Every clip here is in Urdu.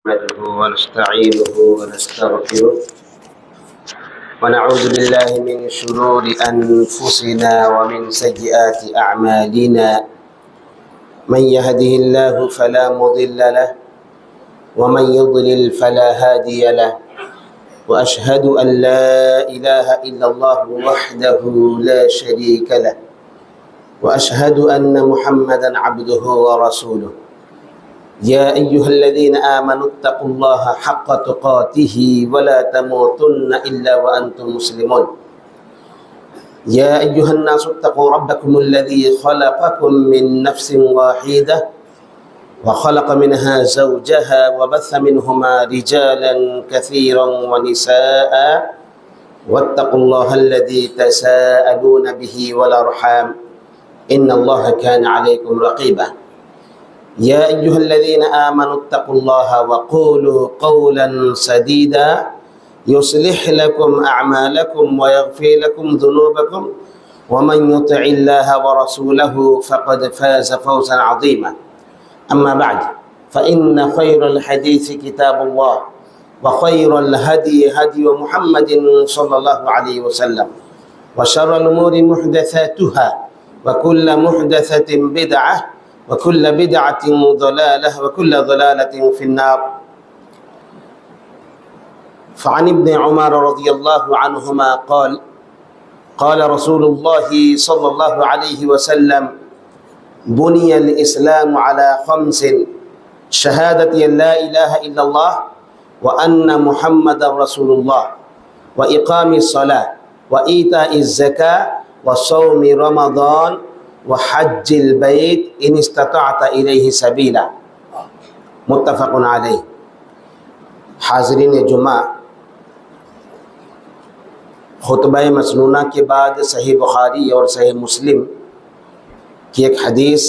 نحمده ونستعينه ونستغفره ونعوذ بالله من شرور أنفسنا ومن سيئات أعمالنا من يهده الله فلا مضل له ومن يضلل فلا هادي له وأشهد أن لا إله إلا الله وحده لا شريك له وأشهد أن محمدا عبده ورسوله يا أيها الذين آمنوا اتقوا الله حق تقاته ولا تموتن إلا وأنتم مسلمون يا أيها الناس اتقوا ربكم الذي خلقكم من نفس واحدة وخلق منها زوجها وبث منهما رجالا كثيرا ونساء واتقوا الله الذي تساءلون به والأرحام إن الله كان عليكم رقيبا يا أيها الذين آمنوا اتقوا الله وقولوا قولا سديدا يصلح لكم أعمالكم ويغفر لكم ذنوبكم ومن يطع الله ورسوله فقد فاز فوزا عظيما أما بعد فإن خير الحديث كتاب الله وخير الهدي هدي محمد صلى الله عليه وسلم وشر الأمور محدثاتها وكل محدثة بدعة وكل بدعة ضلالة وكل ضلالة في النار فعن ابن عمر رضي الله عنهما قال قال رسول الله صلى الله عليه وسلم بني الإسلام على خمس شهادة أن لا إله إلا الله وأن محمد رسول الله وإقام الصلاة وإيتاء الزكاة وصوم رمضان وحج البيت إن استطعت إليه سبيلا متفق علیہ۔ حاضرین جمعہ، خطبہ مسنونہ کے بعد صحیح بخاری اور صحیح مسلم کی ایک حدیث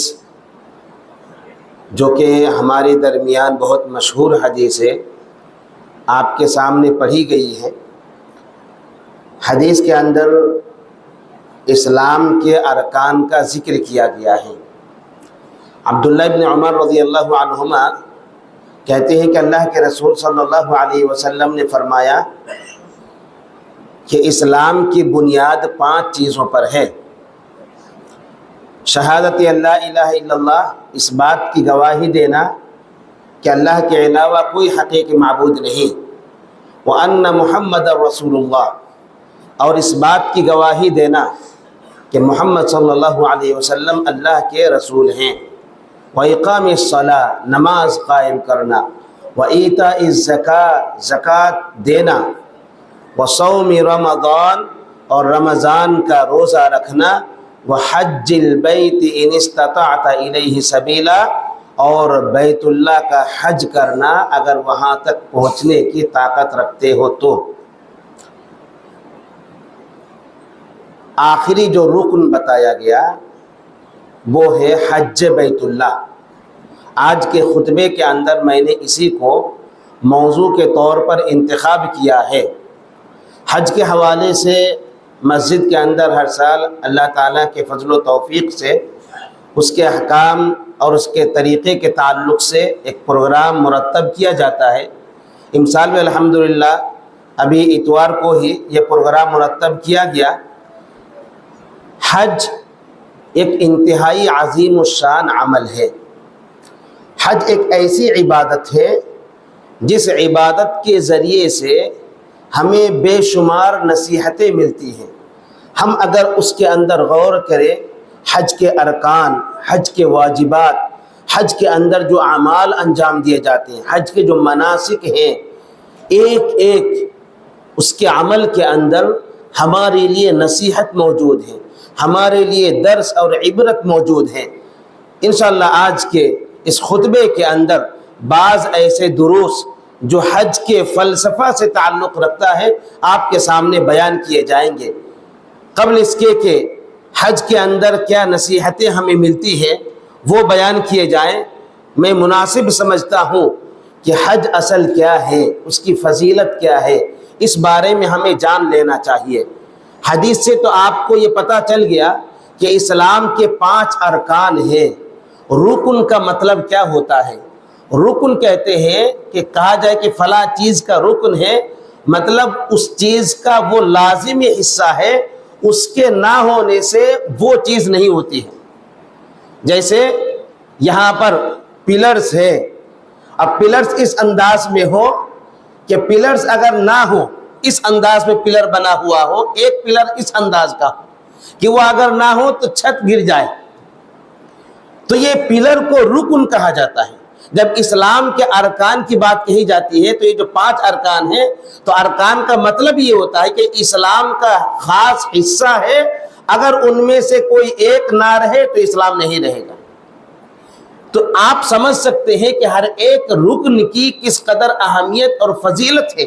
جو کہ ہمارے درمیان بہت مشہور حدیث ہے، آپ کے سامنے پڑھی گئی ہے۔ حدیث کے اندر اسلام کے ارکان کا ذکر کیا گیا ہے۔ عبداللہ ابن عمر رضی اللہ عنہما کہتے ہیں کہ اللہ کے رسول صلی اللہ علیہ وسلم نے فرمایا کہ اسلام کی بنیاد 5 چیزوں پر ہے۔ شہادت اللہ الہ الا اللہ، اس بات کی گواہی دینا کہ اللہ کے علاوہ کوئی حقیقی معبود نہیں، وَأَنَّ مُحَمَّدَ رسول اللہ، اور اس بات کی گواہی دینا کہ محمد صلی اللہ علیہ وسلم اللہ کے رسول ہیں، وَإِقَامِ الصَّلَاةِ، نماز قائم کرنا، وَإِيتَاءِ الزَّكَاةِ، زکوٰۃ دینا، وَصَوْمِ رمضان، اور رمضان کا روزہ رکھنا، وَحَجِّ الْبَيْتِ إِنِ اسْتَطَعْتَ إِلَيْهِ سَبِيلًا، اور بیت اللہ کا حج کرنا اگر وہاں تک پہنچنے کی طاقت رکھتے ہو تو۔ آخری جو رکن بتایا گیا وہ ہے حج بیت اللہ۔ آج کے خطبے کے اندر میں نے اسی کو موضوع کے طور پر انتخاب کیا ہے۔ حج کے حوالے سے مسجد کے اندر ہر سال اللہ تعالیٰ کے فضل و توفیق سے اس کے احکام اور اس کے طریقے کے تعلق سے ایک پروگرام مرتب کیا جاتا ہے۔ امسال میں الحمدللہ ابھی اتوار کو ہی یہ پروگرام مرتب کیا گیا۔ حج ایک انتہائی عظیم الشان عمل ہے۔ حج ایک ایسی عبادت ہے جس عبادت کے ذریعے سے ہمیں بے شمار نصیحتیں ملتی ہیں۔ ہم اگر اس کے اندر غور کریں، حج کے ارکان، حج کے واجبات، حج کے اندر جو اعمال انجام دیے جاتے ہیں، حج کے جو مناسک ہیں، ایک ایک اس کے عمل کے اندر ہمارے لیے نصیحت موجود ہے، ہمارے لیے درس اور عبرت موجود ہیں۔ انشاءاللہ آج کے اس خطبے کے اندر بعض ایسے دروس جو حج کے فلسفہ سے تعلق رکھتا ہے آپ کے سامنے بیان کیے جائیں گے۔ قبل اس کے کہ حج کے اندر کیا نصیحتیں ہمیں ملتی ہیں وہ بیان کیے جائیں، میں مناسب سمجھتا ہوں کہ حج اصل کیا ہے، اس کی فضیلت کیا ہے، اس بارے میں ہمیں جان لینا چاہیے۔ حدیث سے تو آپ کو یہ پتہ چل گیا کہ اسلام کے 5 ارکان ہیں۔ رکن کا مطلب کیا ہوتا ہے؟ رکن کہتے ہیں کہ کہا جائے کہ فلاں چیز کا رکن ہے، مطلب اس چیز کا وہ لازمی حصہ ہے، اس کے نہ ہونے سے وہ چیز نہیں ہوتی ہے۔ جیسے یہاں پر پلرز ہے، اب پلرز اس انداز میں ہو کہ پلرز اگر نہ ہو، اس انداز میں پلر بنا ہوا ہو، ایک پلر اس انداز کا کہ وہ اگر نہ ہو تو چھت گر جائے، تو یہ پلر کو رکن کہا جاتا ہے۔ جب اسلام کے ارکان کی بات کہی جاتی ہے تو یہ جو 5 ارکان ہیں، تو ارکان کا مطلب یہ ہوتا ہے کہ اسلام کا خاص حصہ ہے، اگر ان میں سے کوئی ایک نہ رہے تو اسلام نہیں رہے گا۔ تو آپ سمجھ سکتے ہیں کہ ہر ایک رکن کی کس قدر اہمیت اور فضیلت ہے۔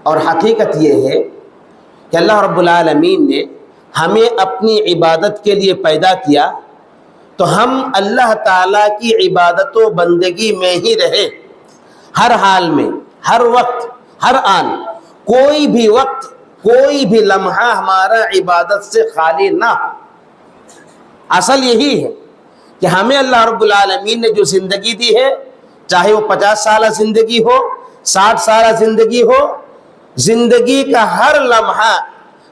اور حقیقت یہ ہے کہ اللہ رب العالمین نے ہمیں اپنی عبادت کے لیے پیدا کیا، تو ہم اللہ تعالیٰ کی عبادت و بندگی میں ہی رہے، ہر حال میں، ہر وقت، ہر آن، کوئی بھی وقت، کوئی بھی لمحہ ہمارا عبادت سے خالی نہ ہو۔ اصل یہی ہے کہ ہمیں اللہ رب العالمین نے جو زندگی دی ہے، چاہے وہ 50 سالہ زندگی ہو، 60 سالہ زندگی ہو، زندگی کا ہر لمحہ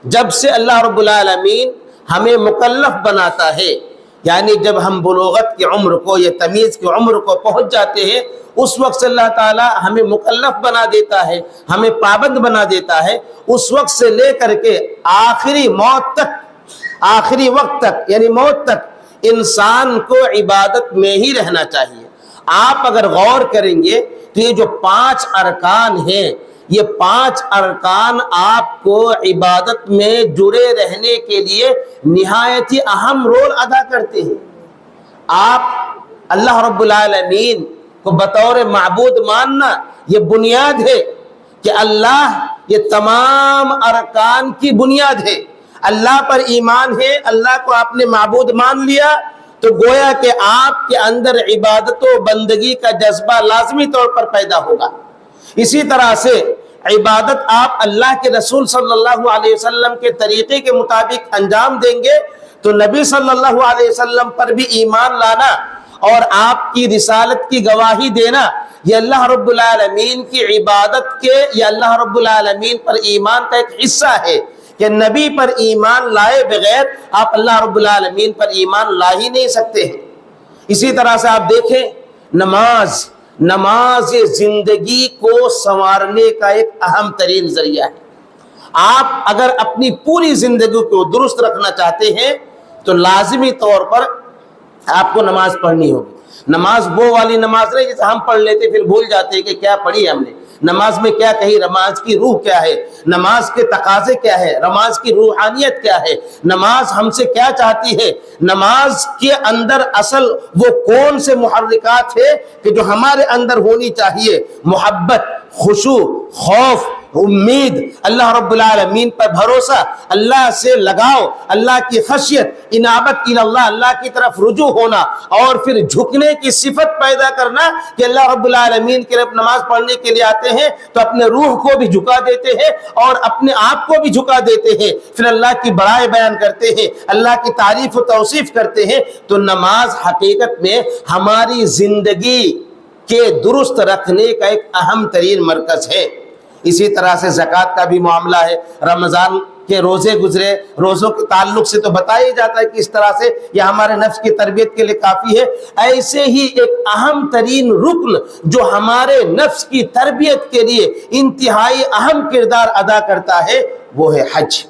جب سے اللہ رب العالمین ہمیں مکلف بناتا ہے، یعنی جب ہم بلوغت کی عمر کو یا تمیز کی عمر کو پہنچ جاتے ہیں، اس وقت سے اللہ تعالیٰ ہمیں مکلف بنا دیتا ہے، ہمیں پابند بنا دیتا ہے۔ اس وقت سے لے کر کے آخری موت تک، آخری وقت تک یعنی موت تک انسان کو عبادت میں ہی رہنا چاہیے۔ آپ اگر غور کریں گے تو یہ جو 5 ارکان ہیں، یہ 5 ارکان آپ کو عبادت میں جڑے رہنے کے لیے نہایت ہی اہم رول ادا کرتے ہیں۔ آپ اللہ رب العالمین کو بطور معبود ماننا یہ بنیاد ہے کہ اللہ یہ تمام ارکان کی بنیاد ہے۔ اللہ پر ایمان ہے، اللہ کو آپ نے معبود مان لیا تو گویا کہ آپ کے اندر عبادت و بندگی کا جذبہ لازمی طور پر پیدا ہوگا۔ اسی طرح سے عبادت آپ اللہ کے رسول صلی اللہ علیہ وسلم کے طریقے کے مطابق انجام دیں گے تو نبی صلی اللہ علیہ وسلم پر بھی ایمان لانا اور آپ کی رسالت کی گواہی دینا، یہ اللہ رب العالمین کی عبادت کے یا اللہ رب العالمین پر ایمان کا ایک حصہ ہے کہ نبی پر ایمان لائے بغیر آپ اللہ رب العالمین پر ایمان لا ہی نہیں سکتے ہیں۔ اسی طرح سے آپ دیکھیں نماز زندگی کو سنوارنے کا ایک اہم ترین ذریعہ ہے۔ آپ اگر اپنی پوری زندگی کو درست رکھنا چاہتے ہیں تو لازمی طور پر آپ کو نماز پڑھنی ہوگی۔ نماز وہ والی نماز نہیں جیسے ہم پڑھ لیتے پھر بھول جاتے کہ کیا پڑھی ہم نے، نماز میں کیا کہی، نماز کی روح کیا ہے، نماز کے تقاضے کیا ہے، نماز کی روحانیت کیا ہے، نماز ہم سے کیا چاہتی ہے، نماز کے اندر اصل وہ کون سے محرکات ہے کہ جو ہمارے اندر ہونی چاہیے، محبت، خشوع، خوف، امید، اللہ رب العالمین پر بھروسہ، اللہ سے لگاؤ، اللہ کی خشیت، انابت اللہ، اللہ کی طرف رجوع ہونا، اور پھر جھکنے کی صفت پیدا کرنا کہ اللہ رب العالمین کے رب نماز پڑھنے کے لیے آتے ہیں تو اپنے روح کو بھی جھکا دیتے ہیں اور اپنے آپ کو بھی جھکا دیتے ہیں، پھر اللہ کی بڑائی بیان کرتے ہیں، اللہ کی تعریف و توصیف کرتے ہیں۔ تو نماز حقیقت میں ہماری زندگی کے درست رکھنے کا ایک اہم ترین مرکز ہے۔ اسی طرح سے زکوٰۃ کا بھی معاملہ ہے۔ رمضان کے روزے گزرے، روزوں کے تعلق سے تو بتایا جاتا ہے کہ اس طرح سے یہ ہمارے نفس کی تربیت کے لیے کافی ہے۔ ایسے ہی ایک اہم ترین رکن جو ہمارے نفس کی تربیت کے لیے انتہائی اہم کردار ادا کرتا ہے وہ ہے حج۔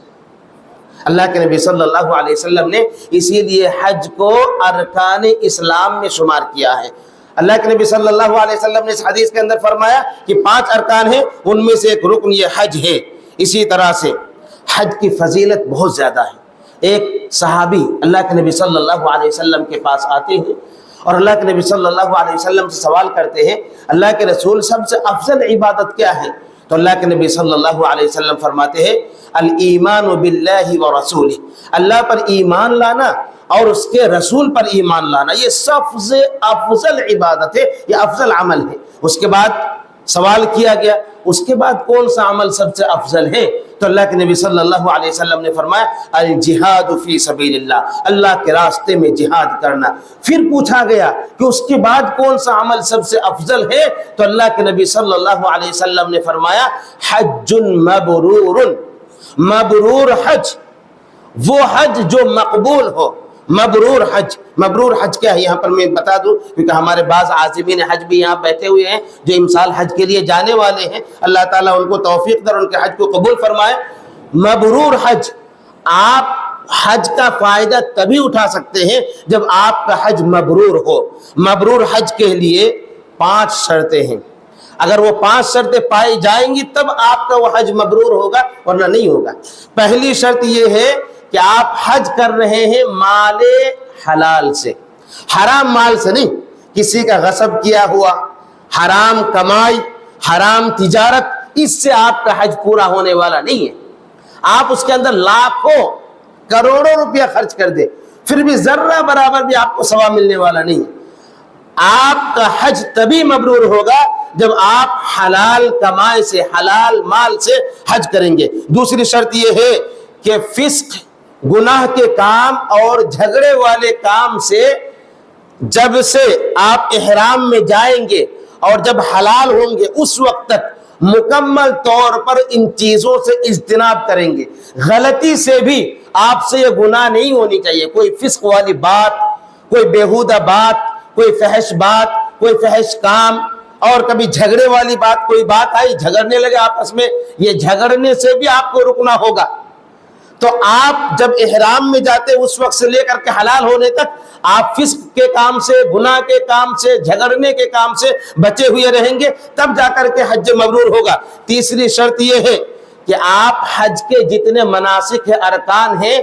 اللہ کے نبی صلی اللہ علیہ وسلم نے اسی لیے حج کو ارکان اسلام میں شمار کیا ہے۔ اللہ کے نبی صلی اللہ علیہ وسلم نے اس حدیث کے اندر فرمایا کہ 5 ارکان ہیں، ان میں سے ایک رکن یہ حج ہے۔ اسی طرح سے حج کی فضیلت بہت زیادہ ہے۔ ایک صحابی اللہ کے نبی صلی اللہ علیہ وسلم کے پاس آتے ہیں اور اللہ کے نبی صلی اللہ علیہ وسلم سے سوال کرتے ہیں، اللہ کے رسول سب سے افضل عبادت کیا ہے؟ تو اللہ کے نبی صلی اللہ علیہ وسلم فرماتے ہیں، الایمان باللہ ورسولہ، اللہ پر ایمان لانا اور اس کے رسول پر ایمان لانا، یہ سب سے افضل عبادت ہے، یہ افضل عمل ہے۔ اس کے بعد سوال کیا گیا، اس کے بعد کون سا عمل سب سے افضل ہے؟ تو اللہ کے نبی صلی اللہ علیہ وسلم نے فرمایا الجہاد فی سبیل اللہ، اللہ کے راستے میں جہاد کرنا۔ پھر پوچھا گیا کہ اس کے بعد کون سا عمل سب سے افضل ہے، تو اللہ کے نبی صلی اللہ علیہ وسلم نے فرمایا حج مبرور، مبرور حج، وہ حج جو مقبول ہو۔ مبرور حج، مبرور حج کیا ہے یہاں پر میں بتا دوں، کیونکہ ہمارے بعض عازمین حج بھی یہاں بیٹھے ہوئے ہیں جو امسال حج کے لیے جانے والے ہیں، اللہ تعالیٰ ان کو توفیق دے، ان کے حج کو قبول فرمائے۔ مبرور حج، آپ حج کا فائدہ تبھی اٹھا سکتے ہیں جب آپ کا حج مبرور ہو۔ مبرور حج کے لیے 5 شرطیں ہیں، اگر وہ 5 شرطیں پائی جائیں گی تب آپ کا وہ حج مبرور ہوگا، ورنہ نہیں ہوگا۔ پہلی شرط یہ ہے کہ آپ حج کر رہے ہیں مال حلال سے، حرام مال سے نہیں، کسی کا غصب کیا ہوا، حرام کمائی، حرام تجارت، اس سے آپ کا حج پورا ہونے والا نہیں ہے۔ آپ اس کے اندر لاکھوں کروڑوں روپیہ خرچ کر دیں، پھر بھی ذرہ برابر بھی آپ کو ثواب ملنے والا نہیں ہے۔ آپ کا حج تبھی مبرور ہوگا جب آپ حلال کمائی سے، حلال مال سے حج کریں گے۔ دوسری شرط یہ ہے کہ فسق، گناہ کے کام اور جھگڑے والے کام سے جب سے آپ احرام میں جائیں گے اور جب حلال ہوں گے اس وقت تک مکمل طور پر ان چیزوں سے اجتناب کریں گے۔ غلطی سے بھی آپ سے یہ گناہ نہیں ہونی چاہیے، کوئی فسق والی بات، کوئی بیہودہ بات، کوئی فحش بات، کوئی فحش کام، اور کبھی جھگڑے والی بات، کوئی بات آئی جھگڑنے لگے آپس میں، یہ جھگڑنے سے بھی آپ کو رکنا ہوگا۔ تو آپ جب احرام میں جاتے اس وقت سے لے کر کے حلال ہونے تک آپ فسق کے کام سے، گناہ کے کام سے، جھگڑنے کے کام سے بچے ہوئے رہیں گے، تب جا کر کے حج مبرور ہوگا۔ تیسری شرط یہ ہے کہ آپ حج کے جتنے مناسک ہیں، ارکان ہیں،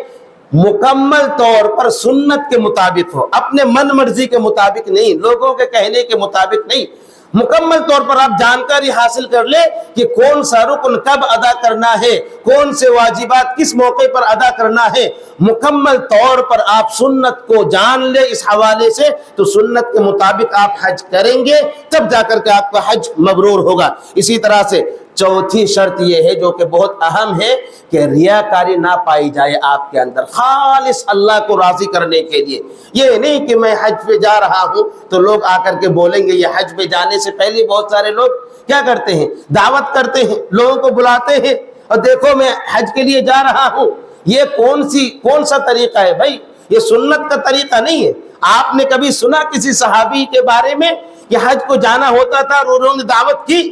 مکمل طور پر سنت کے مطابق ہو، اپنے من مرضی کے مطابق نہیں، لوگوں کے کہنے کے مطابق نہیں۔ مکمل طور پر آپ جانکاری حاصل کر لیں کہ کون سا رکن کب ادا کرنا ہے، کون سے واجبات کس موقع پر ادا کرنا ہے، مکمل طور پر آپ سنت کو جان لیں اس حوالے سے، تو سنت کے مطابق آپ حج کریں گے، تب جا کر کے آپ کا حج مبرور ہوگا۔ اسی طرح سے چوتھی شرط یہ ہے جو کہ بہت اہم ہے کہ ریاکاری نہ پائی جائے آپ کے اندر، خالص اللہ کو راضی کرنے کے لیے۔ یہ نہیں کہ میں حج پہ جا رہا ہوں تو لوگ آ کر کے بولیں گے۔ یہ حج پہ جانے سے پہلے بہت سارے لوگ کیا کرتے ہیں، دعوت کرتے ہیں، لوگوں کو بلاتے ہیں اور دیکھو میں حج کے لیے جا رہا ہوں۔ یہ کون سا طریقہ ہے بھائی؟ یہ سنت کا طریقہ نہیں ہے۔ آپ نے کبھی سنا کسی صحابی کے بارے میں کہ حج کو جانا ہوتا تھا اور انہوں نے دعوت کی؟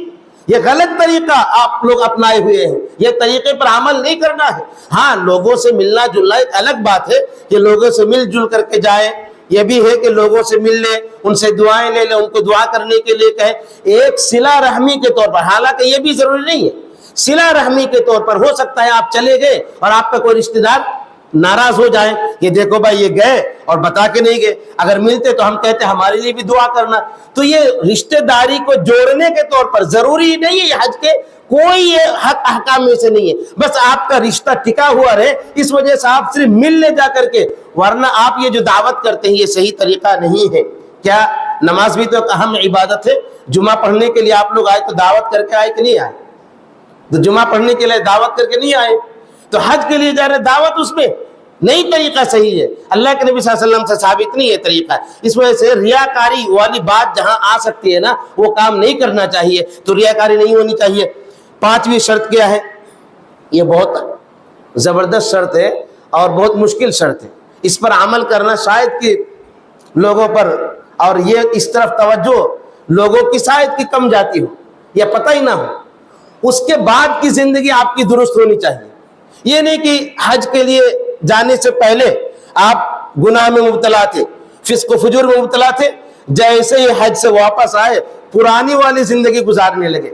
یہ غلط طریقہ آپ لوگ اپنائے ہوئے ہیں، یہ طریقے پر عمل نہیں کرنا ہے۔ ہاں، لوگوں سے ملنا جلنا ایک الگ بات ہے کہ لوگوں سے مل جل کر کے جائیں، یہ بھی ہے کہ لوگوں سے مل لیں، ان سے دعائیں لے لیں، ان کو دعا کرنے کے لیے کہیں، ایک صلہ رحمی کے طور پر، حالانکہ یہ بھی ضروری نہیں ہے، صلہ رحمی کے طور پر ہو سکتا ہے آپ چلے گئے اور آپ کا کوئی رشتہ دار ناراض ہو جائیں کہ دیکھو بھائی یہ گئے اور بتا کے نہیں گئے، اگر ملتے تو ہم کہتے ہمارے لیے بھی دعا کرنا۔ تو یہ رشتہ داری کو جوڑنے کے طور پر ضروری نہیں ہے، یہ حج کے کوئی یہ حق احکام میں سے نہیں ہے، بس آپ کا رشتہ ٹکا ہوا رہے اس وجہ سے آپ صرف ملنے جا کر کے، ورنہ آپ یہ جو دعوت کرتے ہیں یہ صحیح طریقہ نہیں ہے۔ کیا نماز بھی تو ایک اہم عبادت ہے؟ جمعہ پڑھنے کے لیے آپ لوگ آئے تو دعوت کر کے آئے کہ نہیں آئے؟ تو جمعہ پڑھنے کے لیے دعوت کر کے نہیں آئے، تو حج کے لیے جا رہے دعوت اس میں نہیں، طریقہ صحیح ہے، اللہ کے نبی صلی اللہ علیہ وسلم سے ثابت نہیں ہے طریقہ۔ اس وجہ سے ریاکاری والی بات جہاں آ سکتی ہے نا، وہ کام نہیں کرنا چاہیے، تو ریاکاری نہیں ہونی چاہیے۔ 5ویں شرط کیا ہے؟ یہ بہت زبردست شرط ہے اور بہت مشکل شرط ہے، اس پر عمل کرنا شاید کہ لوگوں پر، اور یہ اس طرف توجہ لوگوں کی شاید کی کم جاتی ہو یا پتہ ہی نہ ہو۔ اس کے بعد کی زندگی آپ کی درست ہونی چاہیے، یہ نہیں کہ حج کے لیے جانے سے پہلے آپ گناہ میں مبتلا تھے، فسق و فجور میں مبتلا تھے، جیسے ہی حج سے واپس آئے پرانی والی زندگی گزارنے لگے،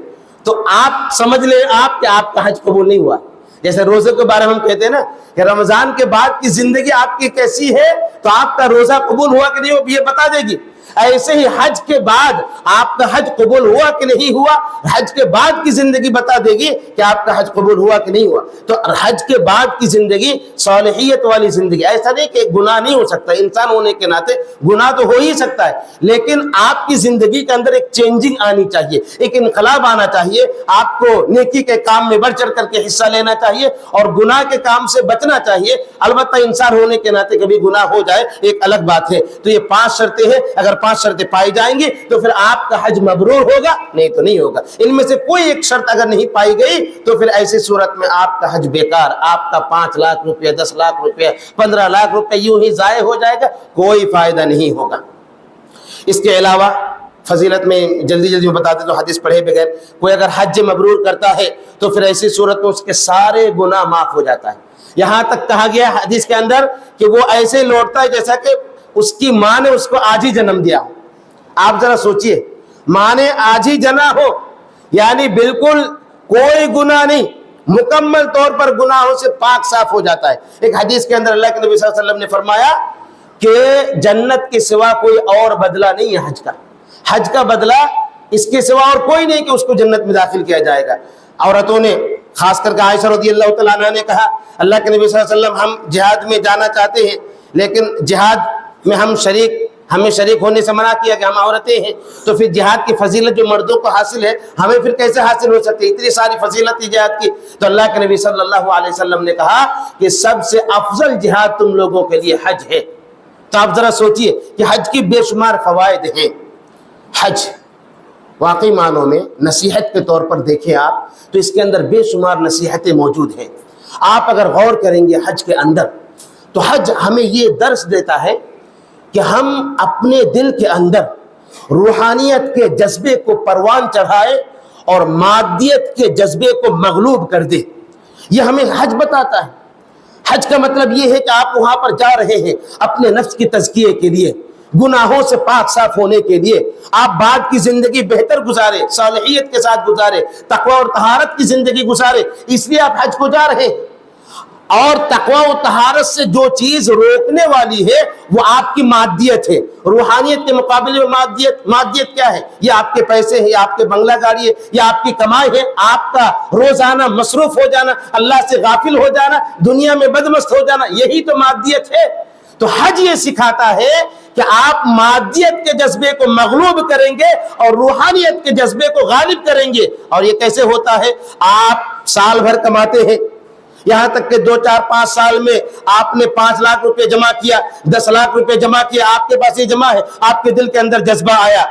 تو آپ سمجھ لیں کہ آپ کا حج قبول نہیں ہوا۔ جیسے روزے کے بارے میں ہم کہتے ہیں نا کہ رمضان کے بعد کی زندگی آپ کی کیسی ہے تو آپ کا روزہ قبول ہوا کہ نہیں ہوا یہ بتا دے گی۔ ایسے ہی حج کے بعد آپ کا حج قبول ہوا کہ نہیں ہوا، حج کے بعد کی زندگی بتا دے گی کہ آپ کا حج قبول ہوا کہ نہیں ہوا۔ تو حج کے بعد کی زندگی صالحیت والی زندگی، ایسا نہیں کہ گناہ نہیں ہو سکتا، انسان ہونے کے ناطے گناہ تو ہو ہی سکتا ہے، لیکن آپ کی زندگی کے اندر ایک چینجنگ آنی چاہیے، ایک انقلاب آنا چاہیے، آپ کو نیکی کے کام میں بڑھ چڑھ کر کے حصہ لینا چاہیے اور گناہ کے کام سے بچنا چاہیے۔ البتہ انسان ہونے کے ناطے کبھی گناہ ہو جائے ایک الگ بات ہے۔ تو یہ 5 شرطیں ہیں، اگر 5 شرطیں پائی جائیں گی تو پھر آپ کا حج مبرور ہوگا، نہیں تو نہیں ہوگا۔ ان میں سے کوئی ایک شرط اگر نہیں پائی گئی تو پھر ایسی صورت میں آپ کا حج بیکار، آپ کا 5 لاکھ روپیہ، 10 لاکھ روپیہ، 15 لاکھ روپیہ یوں ہی ضائع ہو جائے گا، کوئی فائدہ نہیں ہوگا۔ اس کے علاوہ فضیلت میں جلدی میں بتا دیں تو حدیث پڑھے بغیر کوئی اگر حج مبرور کرتا ہے تو پھر ایسی صورت میں اس کے سارے گناہ معاف ہو جاتا ہے۔ یہاں تک کہا گیا حدیث کے اندر کہ وہ ایسے لوٹتا ہے جیسا کہ اس کی ماں نے اس کو آج ہی جنم دیا ہو۔ آپ ذرا سوچئے، ماں نے آج ہی جنا ہو، یعنی بالکل کوئی گناہ نہیں، مکمل طور پر گناہوں سے پاک صاف ہو جاتا ہے۔ ایک حدیث کے اندر اللہ کے نبی صلی اللہ علیہ وسلم نے فرمایا کہ جنت کے سوا کوئی اور بدلہ نہیں ہے حج کا، حج کا بدلہ اس کے سوا اور کوئی نہیں کہ اس کو جنت میں داخل کیا جائے گا۔ عورتوں نے خاص کر کے عائشہ رضی اللہ تعالیٰ عنہ نے کہا اللہ کے نبی صلی اللہ علیہ وسلم ہم جہاد میں جانا چاہتے ہیں لیکن جہاد میں ہمیں شریک ہونے سے منع کیا کہ ہم عورتیں ہیں، تو پھر جہاد کی فضیلت جو مردوں کو حاصل ہے ہمیں پھر کیسے حاصل ہو سکتی ہے؟ اتنی ساری فضیلت ہے جہاد کی۔ تو اللہ کے نبی صلی اللہ علیہ وسلم نے کہا کہ سب سے افضل جہاد تم لوگوں کے لیے حج ہے۔ تو آپ ذرا سوچئے کہ حج کی بے شمار فوائد ہیں۔ حج واقعی معنوں میں نصیحت کے طور پر دیکھیں آپ تو اس کے اندر بے شمار نصیحتیں موجود ہیں۔ آپ اگر غور کریں گے حج کے اندر تو حج ہمیں یہ درس دیتا ہے کہ ہم اپنے دل کے اندر روحانیت کے جذبے کو پروان چڑھائے اور مادیت کے جذبے کو مغلوب کر دے، یہ ہمیں حج بتاتا ہے۔ حج کا مطلب یہ ہے کہ آپ وہاں پر جا رہے ہیں اپنے نفس کی تزکیے کے لیے، گناہوں سے پاک صاف ہونے کے لیے، آپ بعد کی زندگی بہتر گزارے، صالحیت کے ساتھ گزارے، تقوی اور طہارت کی زندگی گزارے، اس لیے آپ حج کو جا رہے ہیں۔ اور تقوی و طہارت سے جو چیز روکنے والی ہے وہ آپ کی مادیت ہے۔ روحانیت کے مقابلے میں مادیت کیا ہے؟ یہ آپ کے پیسے ہیں، یہ آپ کے بنگلہ گاڑی ہے، یہ آپ کی کمائی ہے، آپ کا روزانہ مصروف ہو جانا، اللہ سے غافل ہو جانا، دنیا میں بدمست ہو جانا، یہی تو مادیت ہے۔ تو حج یہ سکھاتا ہے کہ آپ مادیت کے جذبے کو مغلوب کریں گے اور روحانیت کے جذبے کو غالب کریں گے۔ اور یہ کیسے ہوتا ہے؟ آپ سال بھر کماتے ہیں، یہاں تک کہ 2 4 5 سال میں آپ نے 5 لاکھ روپے جمع کیا، 10 لاکھ روپے جمع کیا، آپ کے پاس یہ جمع ہے، آپ کے دل کے اندر جذبہ آیا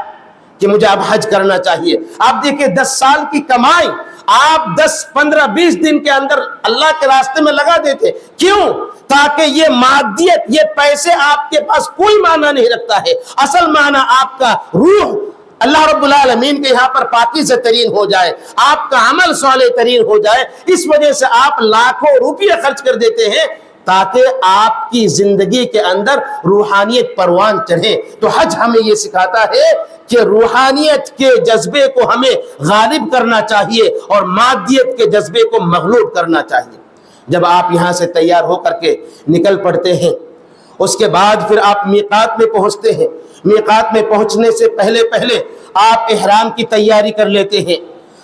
کہ مجھے اب حج کرنا چاہیے۔ آپ دیکھیں 10 سال کی کمائی آپ 10 15 20 دن کے اندر اللہ کے راستے میں لگا دیتے، کیوں؟ تاکہ یہ مادیت، یہ پیسے آپ کے پاس کوئی معنی نہیں رکھتا ہے، اصل معنی آپ کا روح اللہ رب العالمین کے یہاں پر پاکیزہ ترین ہو جائے، آپ کا عمل صالح ترین ہو جائے۔ اس وجہ سے آپ لاکھوں روپیہ خرچ کر دیتے ہیں تاکہ آپ کی زندگی کے اندر روحانیت پروان چڑھے۔ تو حج ہمیں یہ سکھاتا ہے کہ روحانیت کے جذبے کو ہمیں غالب کرنا چاہیے اور مادیت کے جذبے کو مغلوب کرنا چاہیے۔ جب آپ یہاں سے تیار ہو کر کے نکل پڑتے ہیں، اس کے بعد پھر آپ میقات میں پہنچتے ہیں۔ میقات میں پہنچنے سے پہلے آپ احرام کی تیاری کر لیتے ہیں،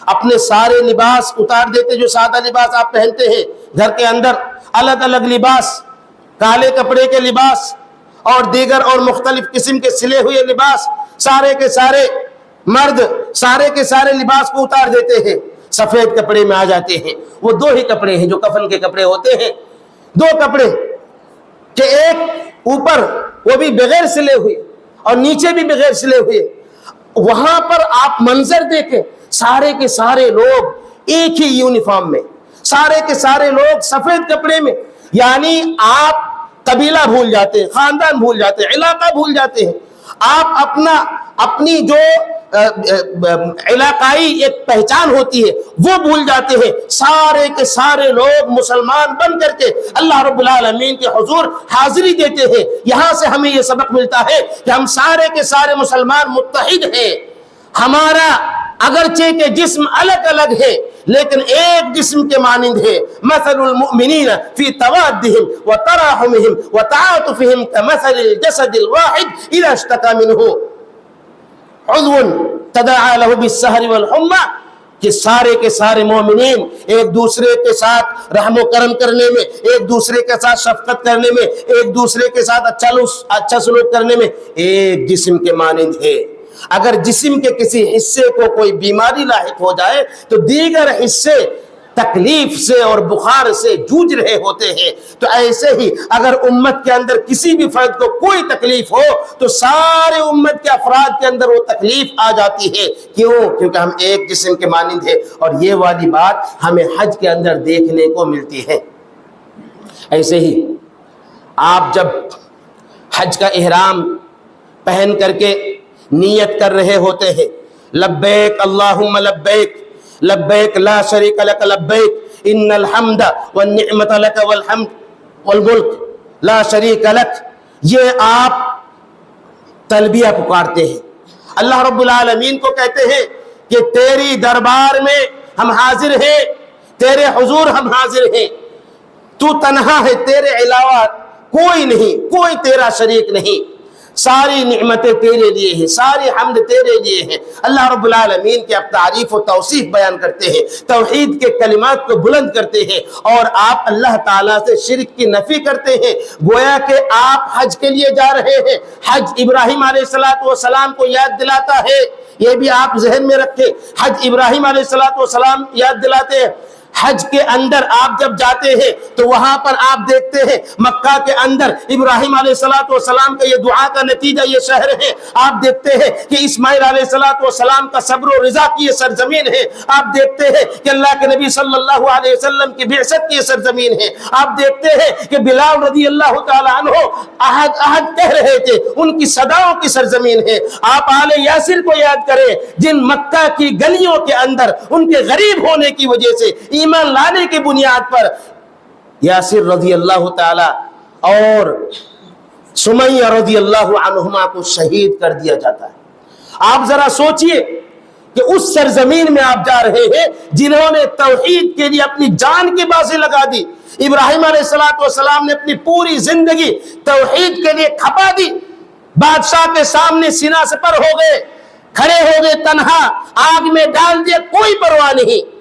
اپنے سارے لباس اتار دیتے جو سادہ لباس آپ پہنتے ہیں، گھر کے اندر الگ الگ لباس، کالے کپڑے کے لباس اور دیگر اور مختلف قسم کے سلے ہوئے لباس، سارے کے سارے مرد سارے کے سارے لباس کو اتار دیتے ہیں، سفید کپڑے میں آ جاتے ہیں۔ وہ 2 ہی کپڑے ہیں جو کفن کے کپڑے ہوتے ہیں، 2 کپڑے کہ ایک اوپر وہ بھی بغیر سلے ہوئے اور نیچے بھی بغیر سلے ہوئے۔ وہاں پر آپ منظر دیکھیں، سارے کے سارے لوگ ایک ہی یونیفارم میں، سارے کے سارے لوگ سفید کپڑے میں، یعنی آپ قبیلہ بھول جاتے ہیں، خاندان بھول جاتے ہیں، علاقہ بھول جاتے ہیں، آپ اپنی جو علاقائی ایک پہچان ہوتی ہے وہ بھول جاتے ہیں۔ سارے کے سارے لوگ مسلمان بن کر کے اللہ رب العالمین کے حضور حاضری دیتے ہیں۔ یہاں سے ہمیں یہ سبق ملتا ہے کہ ہم سارے کے سارے مسلمان متحد ہیں۔ ہمارا اگرچہ کہ جسم الگ الگ ہے لیکن ایک جسم کے مانند ہے۔ مثل المؤمنین فی توادہم وتراحمہم وتعاطفہم کمثل الجسد الواحد اذا اشتکى منہ۔ عضو تداعى له بالسهر والحمى کہ سارے کے سارے مومنین ایک دوسرے کے ساتھ رحم و کرم کرنے میں، ایک دوسرے کے ساتھ شفقت کرنے میں، ایک دوسرے کے ساتھ اچھا سلوک کرنے میں ایک جسم کے مانند ہے۔ اگر جسم کے کسی حصے کو کوئی بیماری لاحق ہو جائے تو دیگر حصے تکلیف سے اور بخار سے جوجھ رہے ہوتے ہیں، تو ایسے ہی اگر امت کے اندر کسی بھی فرد کو کوئی تکلیف ہو تو سارے امت کے افراد کے اندر وہ تکلیف آ جاتی ہے۔ کیوں؟ کیونکہ ہم ایک جسم کے مانند ہیں، اور یہ والی بات ہمیں حج کے اندر دیکھنے کو ملتی ہے۔ ایسے ہی آپ جب حج کا احرام پہن کر کے نیت کر رہے ہوتے ہیں، لبیک اللہم لبیک لبیک لا شریک لک لبیک ان الحمد والنعمت لک والحمد والملک لا شریک لک، یہ آپ تلبیہ پکارتے ہیں، اللہ رب العالمین کو کہتے ہیں کہ تیری دربار میں ہم حاضر ہیں، تیرے حضور ہم حاضر ہیں، تو تنہا ہے، تیرے علاوہ کوئی نہیں، کوئی تیرا شریک نہیں، ساری نعمتیں تیرے لیے ہیں، ساری حمد تیرے لیے ہیں۔ اللہ رب العالمین کی اب تعریف و توصیف بیان کرتے ہیں، توحید کے کلمات کو بلند کرتے ہیں، اور آپ اللہ تعالیٰ سے شرک کی نفی کرتے ہیں، گویا کہ آپ حج کے لیے جا رہے ہیں۔ حج ابراہیم علیہ السلام کو یاد دلاتا ہے، یہ بھی آپ ذہن میں رکھیں، حج ابراہیم علیہ السلام یاد دلاتے ہیں۔ حج کے اندر آپ جب جاتے ہیں تو وہاں پر آپ دیکھتے ہیں مکہ کے اندر ابراہیم علیہ السلام کا یہ دعا کا نتیجہ یہ شہر ہے، آپ دیکھتے ہیں کہ اسماعیل علیہ السلام کا صبر و رضا کی یہ سرزمین ہے، آپ دیکھتے ہیں کہ اللہ کے نبی صلی اللہ علیہ وسلم کی بعثت کی یہ سرزمین ہے، آپ دیکھتے ہیں کہ بلال رضی اللہ تعالیٰ عنہ احد کہہ رہے تھے، ان کی صداؤں کی سرزمین ہے۔ آپ آل یاسر کو یاد کریں، جن مکہ کی گلیوں کے اندر ان کے غریب ہونے کی وجہ سے ایمان لانے کی بنیاد پر یاسر رضی اللہ تعالی اور سمیہ رضی اللہ عنہما کو شہید کر دیا جاتا ہے۔ آپ ذرا سوچئے کہ اس سرزمین میں آپ جا رہے ہیں جنہوں نے توحید کے لیے اپنی جان کی بازی لگا دی۔ ابراہیم علیہ السلام نے اپنی پوری زندگی توحید کے لیے کھپا دی، بادشاہ کے سامنے سینہ سپر ہو گئے، کھڑے ہو گئے، تنہا آگ میں ڈال دیا، کوئی پرواہ نہیں،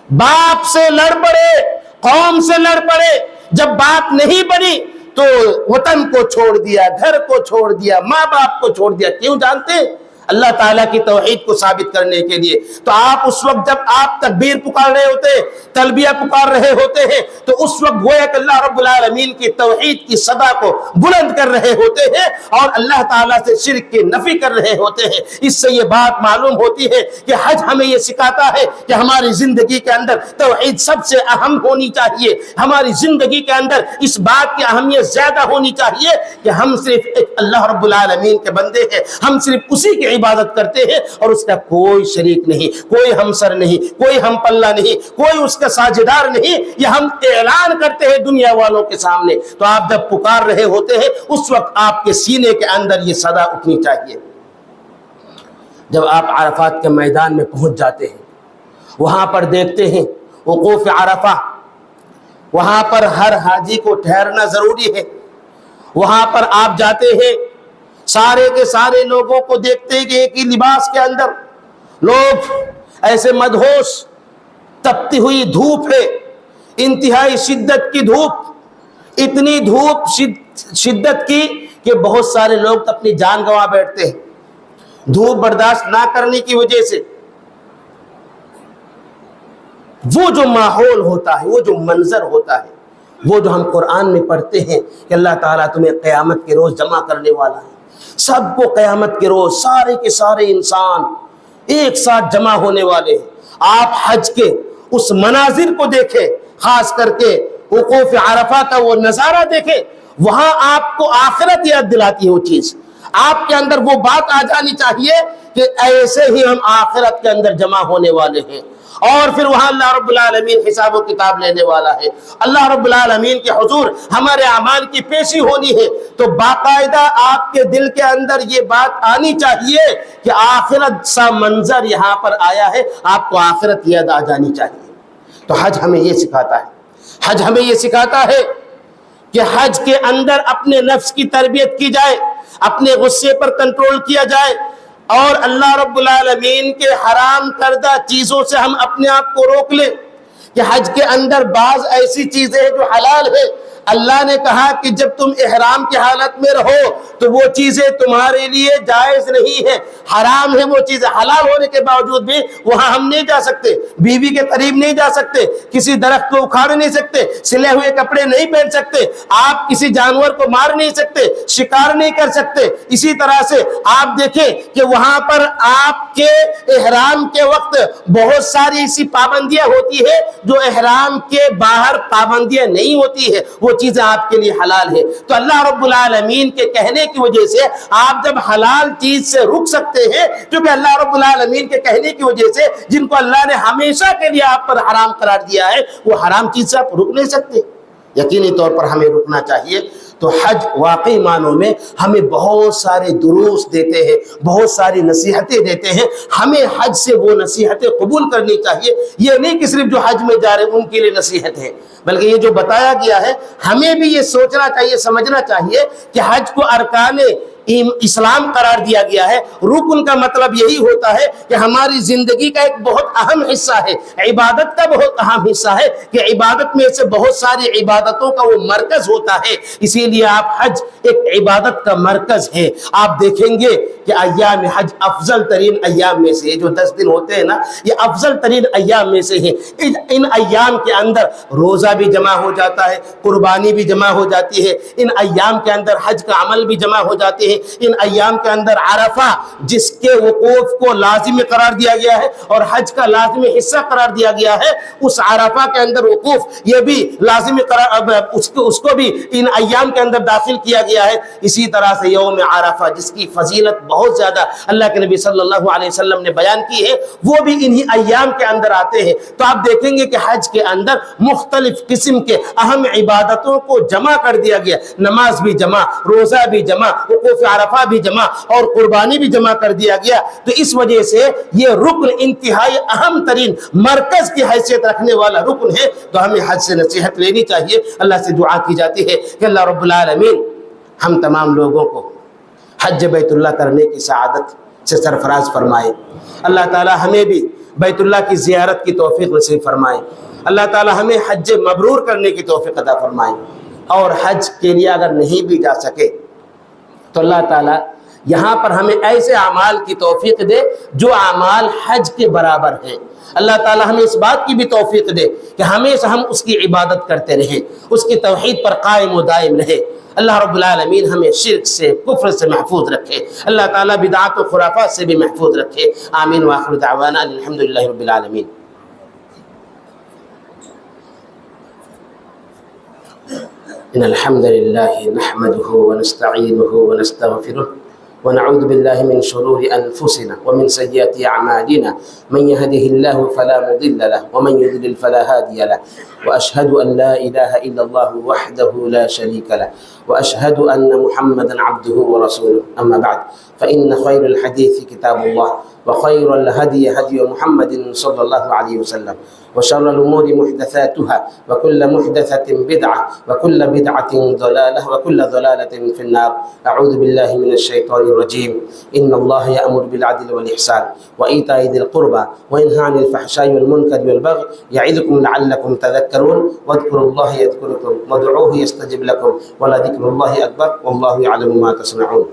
باپ سے لڑ پڑے، قوم سے لڑ پڑے، جب بات نہیں بنی تو وطن کو چھوڑ دیا، گھر کو چھوڑ دیا، ماں باپ کو چھوڑ دیا۔ کیوں جانتے ہیں؟ اللہ تعالیٰ کی توحید کو ثابت کرنے کے لیے۔ تو آپ اس وقت جب آپ تکبیر پکار رہے ہوتے ہیں، تلبیہ پکار رہے ہوتے ہیں، تو اس وقت گویا کہ اللہ رب العالمین کی توحید کی صدا کو بلند کر رہے ہوتے ہیں اور اللہ تعالیٰ سے شرک کی نفی کر رہے ہوتے ہیں۔ اس سے یہ بات معلوم ہوتی ہے کہ حج ہمیں یہ سکھاتا ہے کہ ہماری زندگی کے اندر توحید سب سے اہم ہونی چاہیے، ہماری زندگی کے اندر اس بات کی اہمیت زیادہ ہونی چاہیے کہ ہم صرف ایک اللہ رب العالمین کے بندے ہیں، ہم صرف اسی کی عبادت کرتے ہیں اور اس کا کوئی شریک نہیں، کوئی ہمسر نہیں، کوئی ہم پلہ نہیں، کوئی اس کا ساجدار نہیں۔ یہ ہم اعلان کرتے ہیں دنیا والوں کے سامنے۔ تو آپ جب پکار رہے ہوتے ہیں اس وقت آپ کے سینے کے اندر یہ صدا اٹھنی چاہیے۔ جب آپ عرفات کے میدان میں پہنچ جاتے ہیں، وہاں پر دیکھتے ہیں وقوف عرفہ، وہاں پر ہر حاجی کو ٹھہرنا ضروری ہے۔ وہاں پر آپ جاتے ہیں، سارے کے سارے لوگوں کو دیکھتے ہیں کہ ایک ہی لباس کے اندر لوگ ایسے مدہوش، تپتی ہوئی دھوپ ہے، انتہائی شدت کی دھوپ، اتنی دھوپ شدت کی کہ بہت سارے لوگ اپنی جان گنوا بیٹھتے ہیں دھوپ برداشت نہ کرنے کی وجہ سے۔ وہ جو ماحول ہوتا ہے، وہ جو منظر ہوتا ہے، وہ جو ہم قرآن میں پڑھتے ہیں کہ اللہ تعالیٰ تمہیں قیامت کے روز جمع کرنے والا ہے، سب کو قیامت کے روز سارے کے سارے انسان ایک ساتھ جمع ہونے والے ہیں۔ آپ حج کے اس مناظر کو دیکھیں، خاص کر کے وقوف عرفہ کا وہ نظارہ دیکھیں، وہاں آپ کو آخرت یاد دلاتی ہے۔ وہ چیز آپ کے اندر وہ بات آ جانی چاہیے کہ ایسے ہی ہم آخرت کے اندر جمع ہونے والے ہیں، اور پھر وہاں اللہ رب العالمین حساب و کتاب لینے والا ہے۔ اللہ رب العالمین کے حضور ہمارے اعمال کی پیشی ہونی ہے، تو باقاعدہ آپ کے دل کے اندر یہ بات آنی چاہیے کہ آخرت سا منظر یہاں پر آیا ہے، آپ کو آخرت یاد آ جانی چاہیے۔ تو حج ہمیں یہ سکھاتا ہے، حج ہمیں یہ سکھاتا ہے کہ حج کے اندر اپنے نفس کی تربیت کی جائے، اپنے غصے پر کنٹرول کیا جائے، اور اللہ رب العالمین کے حرام کردہ چیزوں سے ہم اپنے آپ کو روک لیں کہ حج کے اندر بعض ایسی چیزیں ہیں جو حلال ہے. اللہ نے کہا کہ جب تم احرام کی حالت میں رہو تو وہ چیزیں تمہارے لیے جائز نہیں ہے، حرام ہے وہ چیزیں. حلال ہونے کے باوجود بھی وہاں ہم نہیں جا سکتے، بیوی کے قریب نہیں جا سکتے، کسی درخت کو اکھاڑ نہیں سکتے، سلے ہوئے کپڑے نہیں پہن سکتے، آپ کسی جانور کو مار نہیں سکتے، شکار نہیں کر سکتے. اسی طرح سے آپ دیکھیں کہ وہاں پر آپ کے احرام کے وقت بہت ساری ایسی پابندیاں ہوتی ہے جو احرام کے باہر پابندیاں نہیں ہوتی ہے، وہ چیزیں آپ کے لیے حلال ہے. تو اللہ رب العالمین کے کہنے کی وجہ سے آپ جب حلال چیز سے رک سکتے ہیں، کیونکہ اللہ رب العالمین کے کہنے کی وجہ سے جن کو اللہ نے ہمیشہ کے لیے آپ پر حرام قرار دیا ہے، وہ حرام چیز سے آپ رک نہیں سکتے. یقینی طور پر ہمیں رکنا چاہیے. تو حج واقعی معنوں میں ہمیں بہت سارے دروس دیتے ہیں، بہت ساری نصیحتیں دیتے ہیں. ہمیں حج سے وہ نصیحتیں قبول کرنی چاہیے. یہ نہیں کہ صرف جو حج میں جا رہے ہیں ان کے لیے نصیحت ہے، بلکہ یہ جو بتایا گیا ہے ہمیں بھی یہ سوچنا چاہیے، سمجھنا چاہیے کہ حج کو ارکان اسلام قرار دیا گیا ہے. رکن کا مطلب یہی ہوتا ہے کہ ہماری زندگی کا ایک بہت اہم حصہ ہے، عبادت کا بہت اہم حصہ ہے، کہ عبادت میں سے بہت ساری عبادتوں کا وہ مرکز ہوتا ہے. اسی لیے آپ حج ایک عبادت کا مرکز ہے. آپ دیکھیں گے کہ ایام حج افضل ترین ایام میں سے، جو 10 دن ہوتے ہیں نا، یہ افضل ترین ایام میں سے ہے. ان ایام کے اندر روزہ بھی جمع ہو جاتا ہے، قربانی بھی جمع ہو جاتی ہے. ان ایام کے اندر حج کا عمل بھی جمع ہو جاتے ہیں. ان ایام کے اندر عرفہ جس کے وقوف کو لازمی قرار دیا گیا ہے اور حج کا لازمی حصہ قرار دیا گیا ہے، اس عرفہ کے اندر وقوف یہ بھی لازمی قرار، اس کو بھی ان ایام کے اندر داخل کیا گیا ہے. اسی طرح سے یوم عرفہ جس کی فضیلت بہت زیادہ اللہ کے نبی صلی اللہ علیہ وسلم نے بیان کی ہے، وہ بھی انہی ایام کے اندر آتے ہیں. تو آپ دیکھیں گے کہ حج کے اندر مختلف قسم کے اہم عبادتوں کو جمع کر دیا گیا. نماز بھی جمع، روزہ بھی جمع، وقوف عرفہ بھی جمع اور قربانی بھی جمع کر دیا گیا. تو اس وجہ سے یہ رکن انتہائی اہم ترین مرکز کی حیثیت رکھنے والا رکن ہے. تو ہمیں حج سے نصیحت لینی چاہیے. اللہ سے دعا کی جاتی ہے کہ اللہ رب العالمین ہم تمام لوگوں کو حج بیت اللہ کرنے کی سعادت سے سرفراز فرمائے. اللہ تعالی ہمیں بھی بیت اللہ کی زیارت کی توفیق نصیب فرمائے. اللہ تعالی ہمیں حج مبرور کرنے کی توفیق عطا فرمائے. اور حج کے لیے اگر نہیں بھی جا سکے تو اللہ تعالیٰ یہاں پر ہمیں ایسے اعمال کی توفیق دے جو اعمال حج کے برابر ہیں. اللہ تعالیٰ ہمیں اس بات کی بھی توفیق دے کہ ہمیشہ ہم اس کی عبادت کرتے رہیں، اس کی توحید پر قائم و دائم رہے. اللہ رب العالمین ہمیں شرک سے، کفر سے محفوظ رکھے. اللہ تعالیٰ بدعات و خرافات سے بھی محفوظ رکھے. آمین. وآخر دعوانا الحمدللہ رب العالمین. إن الحمد لله نحمده ونستعينه ونستغفره ونعوذ بالله من شرور أنفسنا ومن سيئات أعمالنا. من يهده الله فلا مضل له ومن يضلل فلا هادي له. وأشهد أن لا إله إلا الله وحده لا شريك له وأشهد أن محمدا عبده ورسوله. أما بعد فإن خير الحديث كتاب الله وخير الهدي هدي محمد صلى الله عليه وسلم وشر الأمور محدثاتها وكل محدثة بدعة وكل بدعة ضلالة وكل ضلالة في النار. أعوذ بالله من الشيطان الرجيم. إن الله يأمر بالعدل والإحسان وإيتاء ذي القربى وينهى عن الفحشاء والمنكر والبغي يعظكم لعلكم تذكرون. واذكروا الله يذكركم وادعوه يستجب لكم ولذكر الله أكبر والله يعلم ما تصنعون.